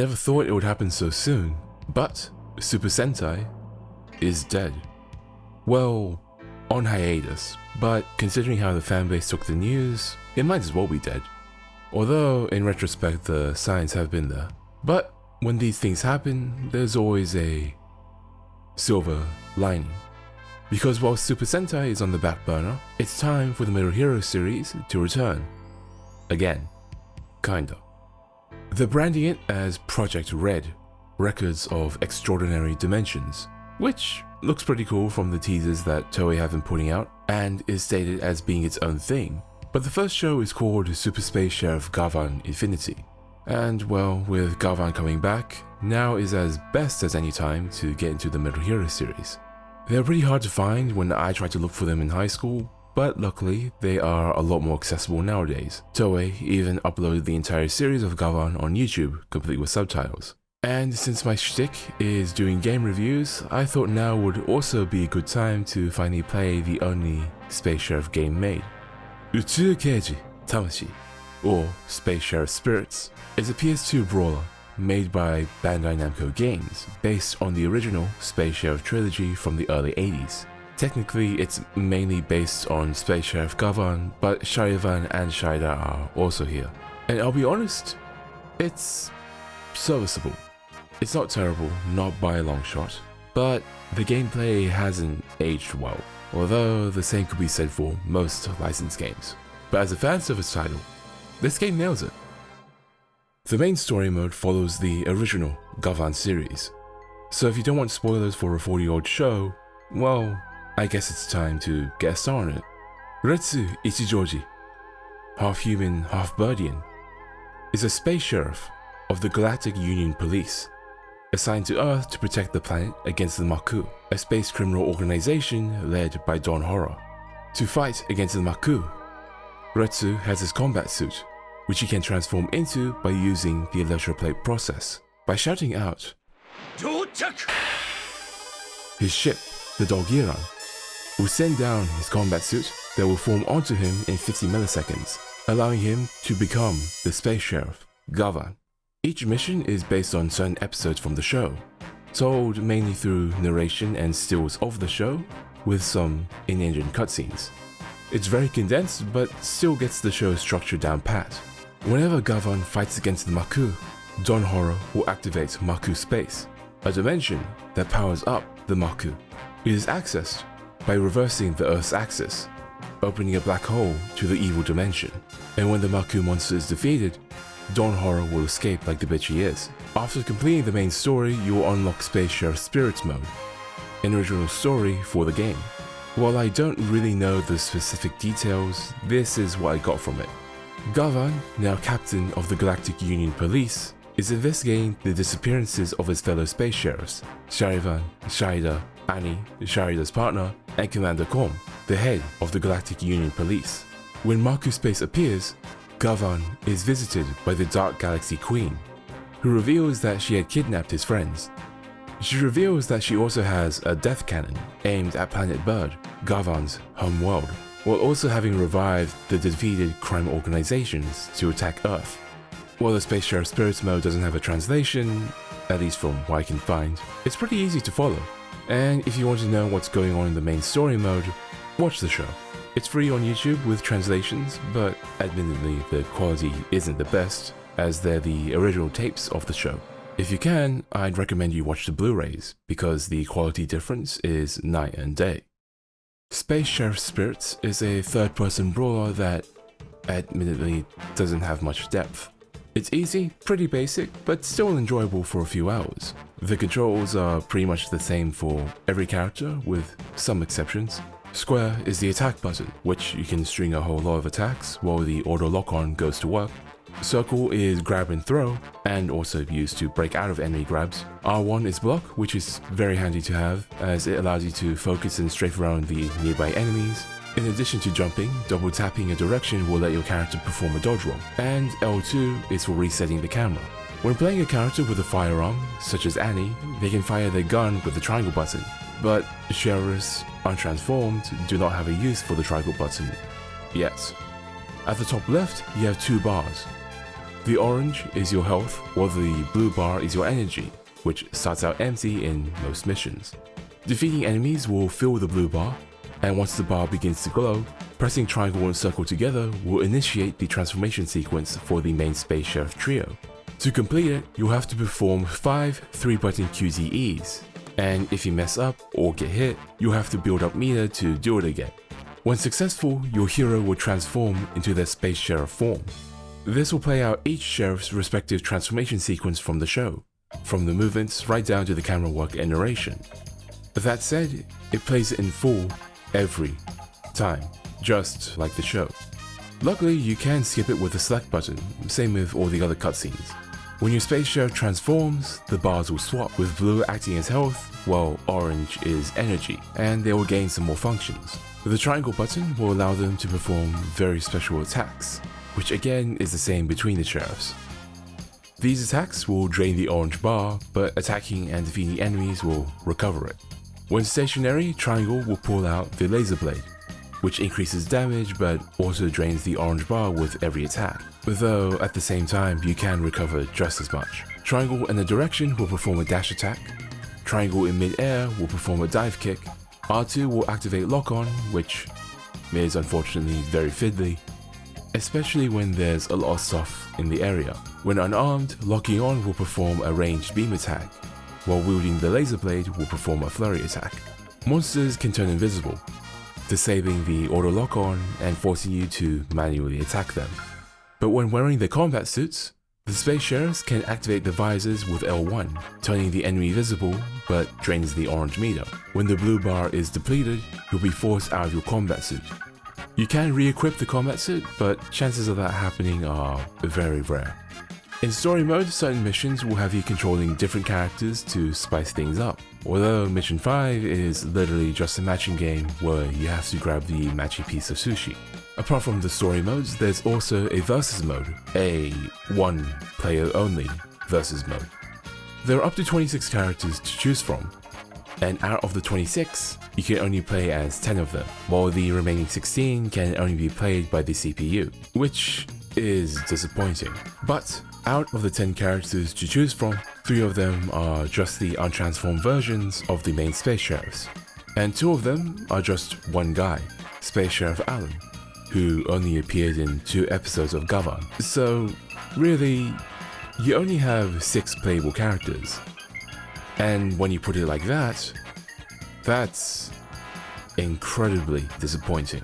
never thought it would happen so soon, but Super Sentai is dead. Well, on hiatus, but considering how the fanbase took the news, it might as well be dead. Although, in retrospect, the signs have been there. But when these things happen, there's always a silver lining. Because while Super Sentai is on the back burner, it's time for the Middle Hero series to return. Again. Kinda. They're branding it as Project R.E.D, Records of Extraordinary Dimensions, which looks pretty cool from the teasers that Toei have been putting out, and is stated as being its own thing. But the first show is called Super Space Sheriff Gavan Infinity. And well, with Gavan coming back, now is as best as any time to get into the Middle Hero series. They're pretty hard to find when I tried to look for them in high school, but luckily they are a lot more accessible nowadays. Toei even uploaded the entire series of Gavan on YouTube, complete with subtitles. And since my shtick is doing game reviews, I thought now would also be a good time to finally play the only Space Sheriff game made. Uchuu Keiji, Tamashii, or Space Sheriff Spirits, is a PS2 brawler made by Bandai Namco Games, based on the original Space Sheriff trilogy from the early 80s. Technically, it's mainly based on Space Sheriff Gavan, but Sharivan and Shida are also here. And I'll be honest, it's serviceable. It's not terrible, not by a long shot, but the gameplay hasn't aged well, although the same could be said for most licensed games. But as a fan service title, this game nails it. The main story mode follows the original Gavan series, so if you don't want spoilers for a 40-year-old show, well, I guess it's time to get a star on it. Retsu Ichijoji, half human, half birdian, is a space sheriff of the Galactic Union Police, assigned to Earth to protect the planet against the Maku, a space criminal organization led by Don Horror. To fight against the Maku, Retsu has his combat suit, which he can transform into by using the electroplate process. By shouting out, "Dochak!" his ship, the Dolgiran, will send down his combat suit that will form onto him in 50 milliseconds, allowing him to become the Space Sheriff, Gavan. Each mission is based on certain episodes from the show, told mainly through narration and stills of the show, with some in-engine cutscenes. It's very condensed, but still gets the show's structure down pat. Whenever Gavan fights against the Maku, Don Horror will activate Maku Space, a dimension that powers up the Maku. It is accessed by reversing the Earth's axis, opening a black hole to the evil dimension. And when the Maku monster is defeated, Don Horror will escape like the bitch he is. After completing the main story, you will unlock Space Sheriff Spirits mode, an original story for the game. While I don't really know the specific details, this is what I got from it. Gavan, now captain of the Galactic Union Police, is investigating the disappearances of his fellow space sheriffs, Sharivan, Shida, Annie, Sharida's partner, and Commander Kom, the head of the Galactic Union Police. When Maku Space appears, Gavan is visited by the Dark Galaxy Queen, who reveals that she had kidnapped his friends. She reveals that she also has a death cannon aimed at Planet Bird, Gavan's home world, while also having revived the defeated crime organizations to attack Earth. While the Space Sheriff Spirits mode doesn't have a translation, at least from what I can find, it's pretty easy to follow. And if you want to know what's going on in the main story mode, watch the show. It's free on YouTube with translations, but admittedly the quality isn't the best, as they're the original tapes of the show. If you can, I'd recommend you watch the Blu-rays, because the quality difference is night and day. Space Sheriff Spirits is a third-person brawler that, admittedly, doesn't have much depth. It's easy, pretty basic, but still enjoyable for a few hours. The controls are pretty much the same for every character, with some exceptions. Square is the attack button, which you can string a whole lot of attacks while the auto lock-on goes to work. Circle is grab and throw, and also used to break out of enemy grabs. R1 is block, which is very handy to have, as it allows you to focus and strafe around the nearby enemies. In addition to jumping, double tapping a direction will let your character perform a dodge roll, and L2 is for resetting the camera. When playing a character with a firearm, such as Annie, they can fire their gun with the triangle button, but sheriffs, untransformed, do not have a use for the triangle button yet. At the top left, you have two bars. The orange is your health, while the blue bar is your energy, which starts out empty in most missions. Defeating enemies will fill the blue bar, and once the bar begins to glow, pressing triangle and circle together will initiate the transformation sequence for the main Space Sheriff trio. To complete it, you'll have to perform 5 3-button QTEs, and if you mess up or get hit, you'll have to build up meter to do it again. When successful, your hero will transform into their Space Sheriff form. This will play out each sheriff's respective transformation sequence from the show, from the movements right down to the camera work and narration. That said, it plays it in full every time, just like the show. Luckily, you can skip it with the select button, same with all the other cutscenes. When your Space Sheriff transforms, the bars will swap, with blue acting as health, while orange is energy, and they will gain some more functions. The triangle button will allow them to perform very special attacks, which again is the same between the sheriffs. These attacks will drain the orange bar, but attacking and defeating enemies will recover it. When stationary, triangle will pull out the laser blade, which increases damage but also drains the orange bar with every attack, though at the same time you can recover just as much. Triangle in a direction will perform a dash attack, triangle in mid-air will perform a dive kick, R2 will activate lock-on, which is unfortunately very fiddly, especially when there's a lot of stuff in the area. When unarmed, locking on will perform a ranged beam attack, while wielding the laser blade will perform a flurry attack. Monsters can turn invisible, disabling the auto lock-on and forcing you to manually attack them. But when wearing their combat suits, the Space Sheriffs can activate the visors with L1, turning the enemy visible but drains the orange meter. When the blue bar is depleted, you'll be forced out of your combat suit. You can re-equip the combat suit, but chances of that happening are very rare. In story mode, certain missions will have you controlling different characters to spice things up, although Mission 5 is literally just a matching game where you have to grab the matchy piece of sushi. Apart from the story modes, there's also a versus mode, a one player only versus mode. There are up to 26 characters to choose from, and out of the 26, you can only play as 10 of them, while the remaining 16 can only be played by the CPU, which is disappointing. But out of the 10 characters to choose from, 3 of them are just the untransformed versions of the main Space Sheriffs, and 2 of them are just one guy, Space Sheriff Alan, who only appeared in 2 episodes of Gavan. So really, you only have 6 playable characters, and when you put it like that, that's incredibly disappointing.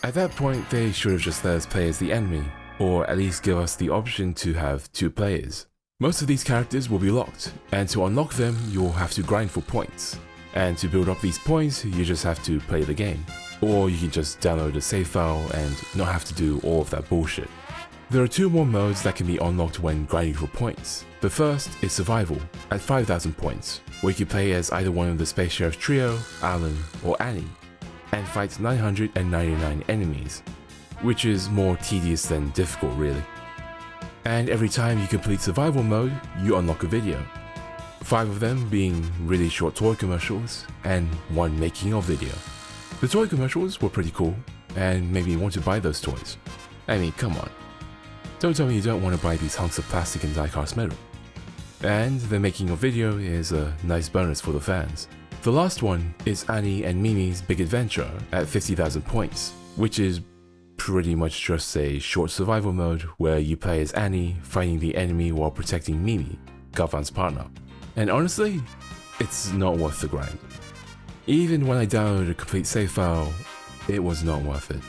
At that point, they should have just let us play as the enemy, or at least give us the option to have 2 players. Most of these characters will be locked, and to unlock them, you'll have to grind for points. And to build up these points, you just have to play the game. Or you can just download a save file and not have to do all of that bullshit. There are 2 more modes that can be unlocked when grinding for points. The first is Survival, at 5,000 points, where you can play as either one of the Space Sheriff trio, Alan or Annie, and fight 999 enemies, which is more tedious than difficult really. And every time you complete Survival mode, you unlock a video. 5 of them being really short toy commercials, and 1 making of video. The toy commercials were pretty cool, and made me want to buy those toys. I mean, come on. Don't tell me you don't want to buy these hunks of plastic and die-cast metal. And the making of video is a nice bonus for the fans. The last one is Annie and Mimi's Big Adventure at 50,000 points, which is pretty much just a short survival mode where you play as Annie fighting the enemy while protecting Mimi, Gavan's partner. And honestly, it's not worth the grind. Even when I downloaded a complete save file, it was not worth it.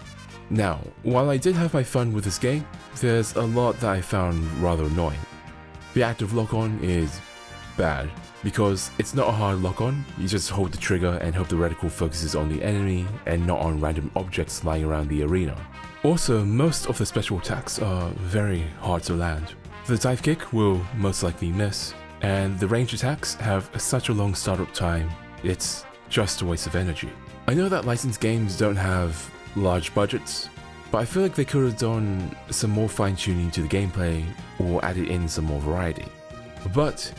Now, while I did have my fun with this game, there's a lot that I found rather annoying. The active lock-on is bad, because it's not a hard lock-on, you just hold the trigger and hope the reticle focuses on the enemy and not on random objects lying around the arena. Also, most of the special attacks are very hard to land. The dive kick will most likely miss, and the range attacks have such a long startup time, it's just a waste of energy. I know that licensed games don't have large budgets, but I feel like they could have done some more fine-tuning to the gameplay or added in some more variety. But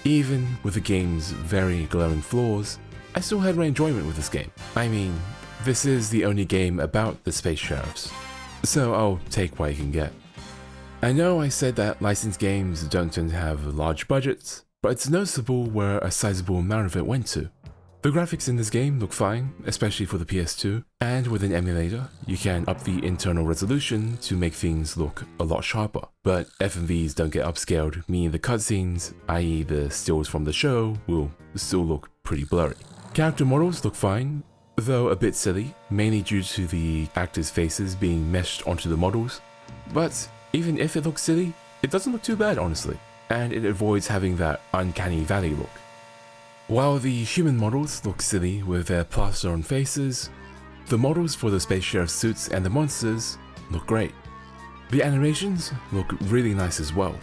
even with the game's very glaring flaws, I still had my enjoyment with this game. I mean, this is the only game about the Space Sheriffs, so I'll take what I can get. I know I said that licensed games don't tend to have large budgets, but it's noticeable where a sizable amount of it went to. The graphics in this game look fine, especially for the PS2, and with an emulator, you can up the internal resolution to make things look a lot sharper, but FMVs don't get upscaled, meaning the cutscenes, i.e. the stills from the show, will still look pretty blurry. Character models look fine, though a bit silly, mainly due to the actors' faces being meshed onto the models, but even if it looks silly, it doesn't look too bad honestly, and it avoids having that uncanny valley look. While the human models look silly with their plaster-on faces, the models for the Space Sheriff suits and the monsters look great. The animations look really nice as well,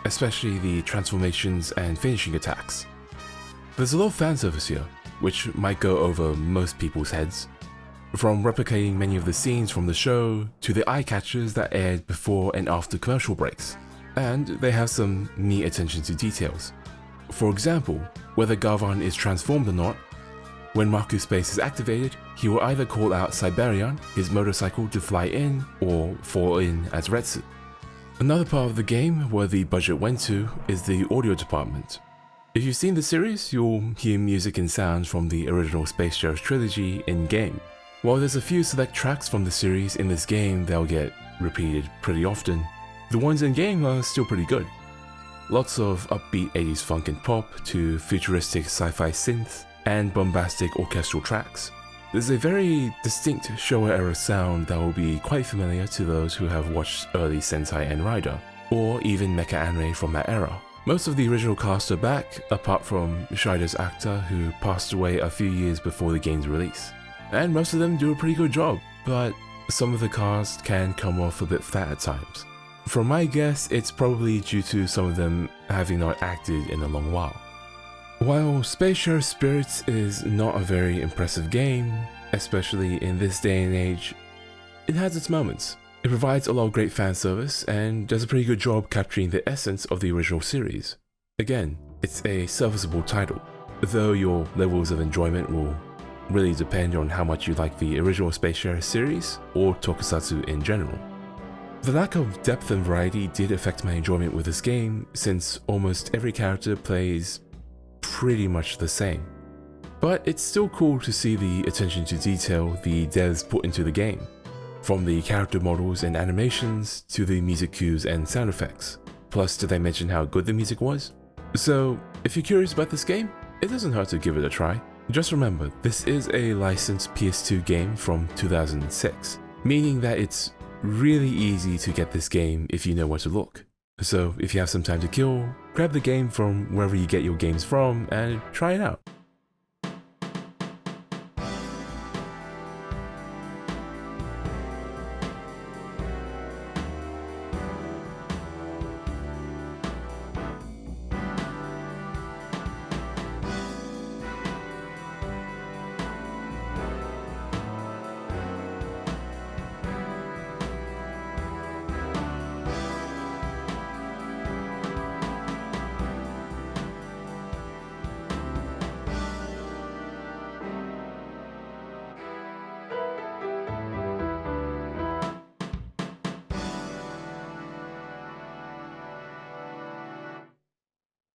especially the transformations and finishing attacks. There's a lot of fan service here, which might go over most people's heads, from replicating many of the scenes from the show to the eye catchers that aired before and after commercial breaks, and they have some neat attention to details. For example, whether Gavan is transformed or not, when Maku Space is activated, he will either call out Siberian, his motorcycle, to fly in or fall in as Retsu. Another part of the game where the budget went to is the audio department. If you've seen the series, you'll hear music and sounds from the original Space Sheriff trilogy in-game. While there's a few select tracks from the series in this game that'll get repeated pretty often, the ones in-game are still pretty good. Lots of upbeat 80s funk and pop to futuristic sci-fi synth and bombastic orchestral tracks. There's a very distinct Showa-era sound that will be quite familiar to those who have watched early Sentai and Rider, or even mecha anime from that era. Most of the original cast are back, apart from Shida's actor who passed away a few years before the game's release. And most of them do a pretty good job, but some of the cast can come off a bit flat at times. From my guess, it's probably due to some of them having not acted in a long while. While Space Sheriff Spirits is not a very impressive game, especially in this day and age, it has its moments. It provides a lot of great fan service and does a pretty good job capturing the essence of the original series. Again, it's a serviceable title, though your levels of enjoyment will really depend on how much you like the original Space Sheriff series or Tokusatsu in general. The lack of depth and variety did affect my enjoyment with this game, since almost every character plays pretty much the same. But it's still cool to see the attention to detail the devs put into the game, from the character models and animations to the music cues and sound effects. Plus, did I mention how good the music was? So, if you're curious about this game, it doesn't hurt to give it a try. Just remember, this is a licensed PS2 game from 2006, meaning that it's really easy to get this game if you know where to look. So if you have some time to kill, grab the game from wherever you get your games from and try it out.